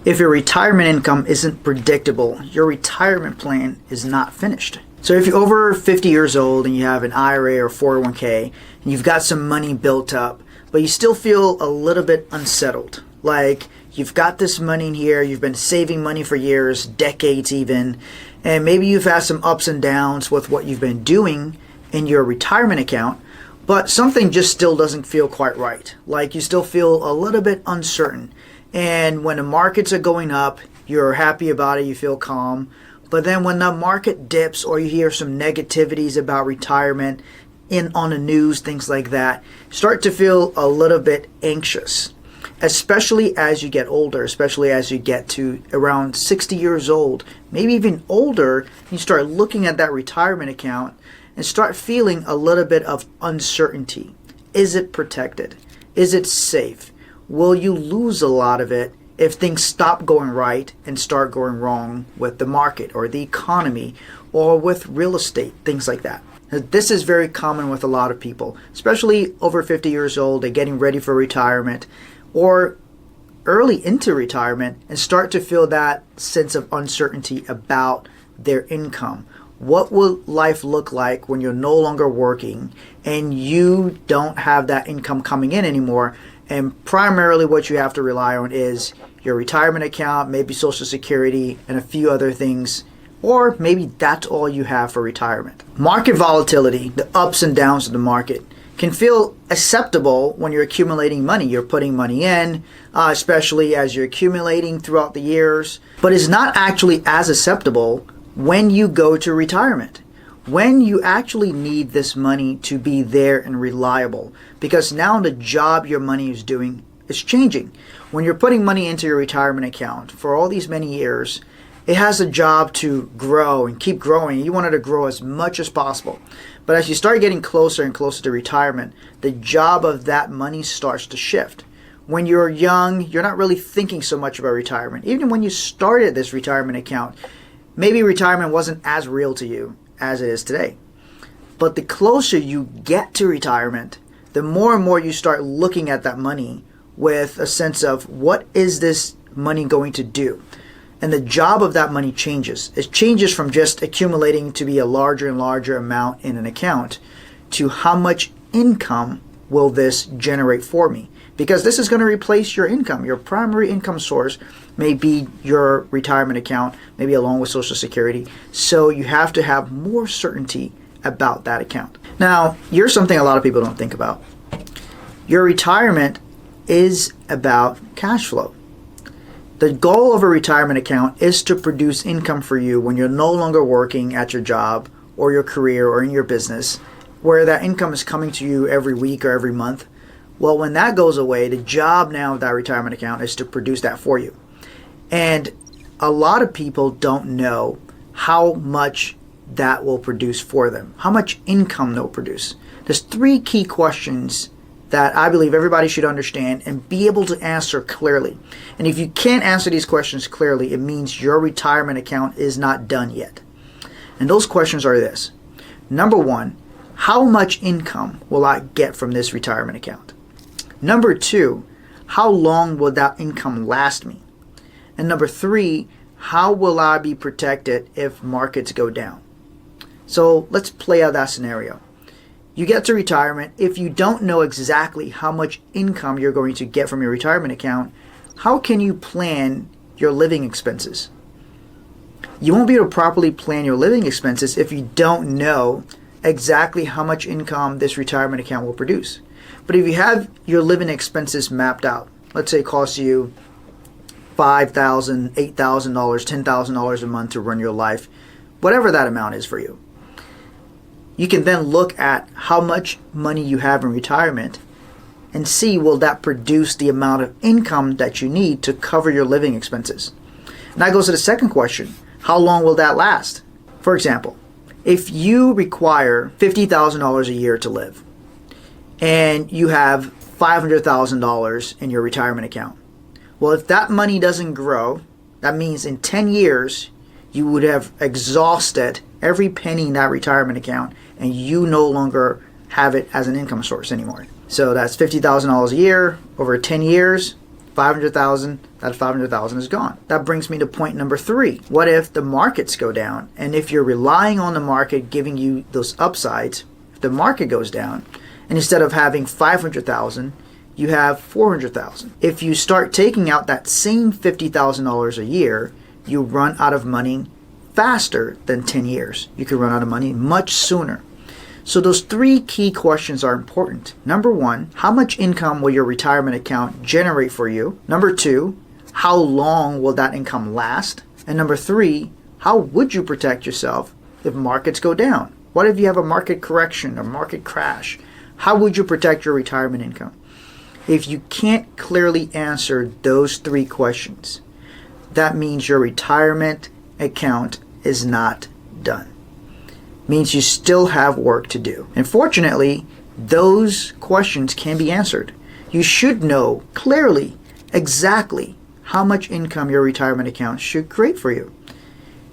If your retirement income isn't predictable, your retirement plan is not finished. So if you're over 50 years old and you have an IRA or 401k and you've got some money built up, but you still feel a little bit unsettled, like you've got this money in here, you've been saving money for years, decades even, and maybe you've had some ups and downs with what you've been doing in your retirement account, but something just still doesn't feel quite right. Like you still feel a little bit uncertain. And when the markets are going up, you're happy about it, you feel calm. But then when the market dips or you hear some negativities about retirement on the news, things like that, start to feel a little bit anxious, especially as you get older, especially as you get to around 60 years old, maybe even older. You start looking at that retirement account and start feeling a little bit of uncertainty. Is it protected? Is it safe? Will you lose a lot of it if things stop going right and start going wrong with the market or the economy or with real estate, things like that? This is very common with a lot of people, especially over 50 years old. They're getting ready for retirement or early into retirement and start to feel that sense of uncertainty about their income. What will life look like when you're no longer working and you don't have that income coming in anymore? And primarily what you have to rely on is your retirement account, maybe Social Security, and a few other things. Or maybe that's all you have for retirement. Market volatility, the ups and downs of the market, can feel acceptable when you're accumulating money. You're putting money in, especially as you're accumulating throughout the years. But it's not actually as acceptable when you go to retirement, when you actually need this money to be there and reliable, because now the job your money is doing is changing. When you're putting money into your retirement account for all these many years, it has a job to grow and keep growing. You want it to grow as much as possible. But as you start getting closer and closer to retirement, the job of that money starts to shift. When you're young, you're not really thinking so much about retirement. Even when you started this retirement account, maybe retirement wasn't as real to you as it is today. But the closer you get to retirement, the more and more you start looking at that money with a sense of, what is this money going to do? And the job of that money changes. It changes from just accumulating to be a larger and larger amount in an account to how much income will this generate for me? Because this is going to replace your income. Your primary income source may be your retirement account, maybe along with Social Security. So you have to have more certainty about that account. Now, here's something a lot of people don't think about. Your retirement is about cash flow. The goal of a retirement account is to produce income for you when you're no longer working at your job or your career or in your business, where that income is coming to you every week or every month. Well, when that goes away, the job now of that retirement account is to produce that for you. And a lot of people don't know how much that will produce for them, how much income they'll produce. There's three key questions that I believe everybody should understand and be able to answer clearly. And if you can't answer these questions clearly, it means your retirement account is not done yet. And those questions are this. Number one, how much income will I get from this retirement account? Number two, how long will that income last me? And number three, how will I be protected if markets go down? So let's play out that scenario. You get to retirement. If you don't know exactly how much income you're going to get from your retirement account, how can you plan your living expenses? You won't be able to properly plan your living expenses if you don't know exactly how much income this retirement account will produce. But if you have your living expenses mapped out, let's say it costs you $5,000, $8,000, $10,000 a month to run your life, whatever that amount is for you, you can then look at how much money you have in retirement and see, will that produce the amount of income that you need to cover your living expenses? And that goes to the second question. How long will that last? For example, if you require $50,000 a year to live and you have $500,000 in your retirement account, well, if that money doesn't grow, that means in 10 years you would have exhausted every penny in that retirement account and you no longer have it as an income source anymore. So that's $50,000 a year over 10 years. 500,000, that 500,000 is gone. That brings me to point number 3. What if the markets go down? And if you're relying on the market giving you those upsides, if the market goes down, and instead of having 500,000, you have 400,000. If you start taking out that same $50,000 a year, you run out of money faster than 10 years. You can run out of money much sooner. So those 3 key questions are important. Number 1, how much income will your retirement account generate for you? Number 2, how long will that income last? And number 3, how would you protect yourself if markets go down? What if you have a market correction, a market crash? How would you protect your retirement income? If you can't clearly answer those 3 questions, that means your retirement account is not done. Means you still have work to do. And fortunately, those questions can be answered. You should know clearly exactly how much income your retirement account should create for you.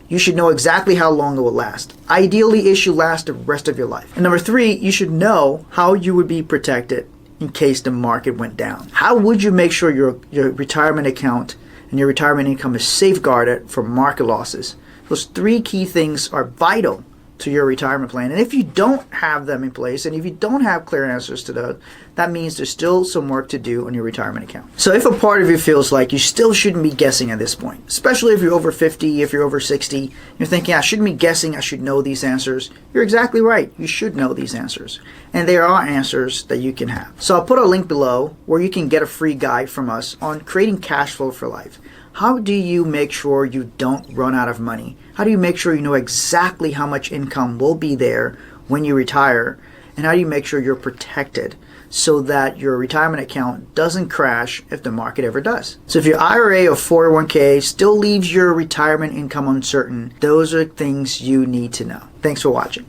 You should know exactly how long it will last. Ideally, it should last the rest of your life. And number 3, you should know how you would be protected in case the market went down. How would you make sure your retirement account and your retirement income is safeguarded from market losses? Those 3 key things are vital to your retirement plan. And if you don't have them in place, and if you don't have clear answers to those, that means there's still some work to do on your retirement account. So if a part of you feels like you still shouldn't be guessing at this point, especially if you're over 50, if you're over 60, you're thinking, I shouldn't be guessing, I should know these answers. You're exactly right. You should know these answers. And there are answers that you can have. So I'll put a link below where you can get a free guide from us on creating cash flow for life. How do you make sure you don't run out of money? How do you make sure you know exactly how much income will be there when you retire? And how do you make sure you're protected so that your retirement account doesn't crash if the market ever does? So if your IRA or 401k still leaves your retirement income uncertain, those are things you need to know. Thanks for watching.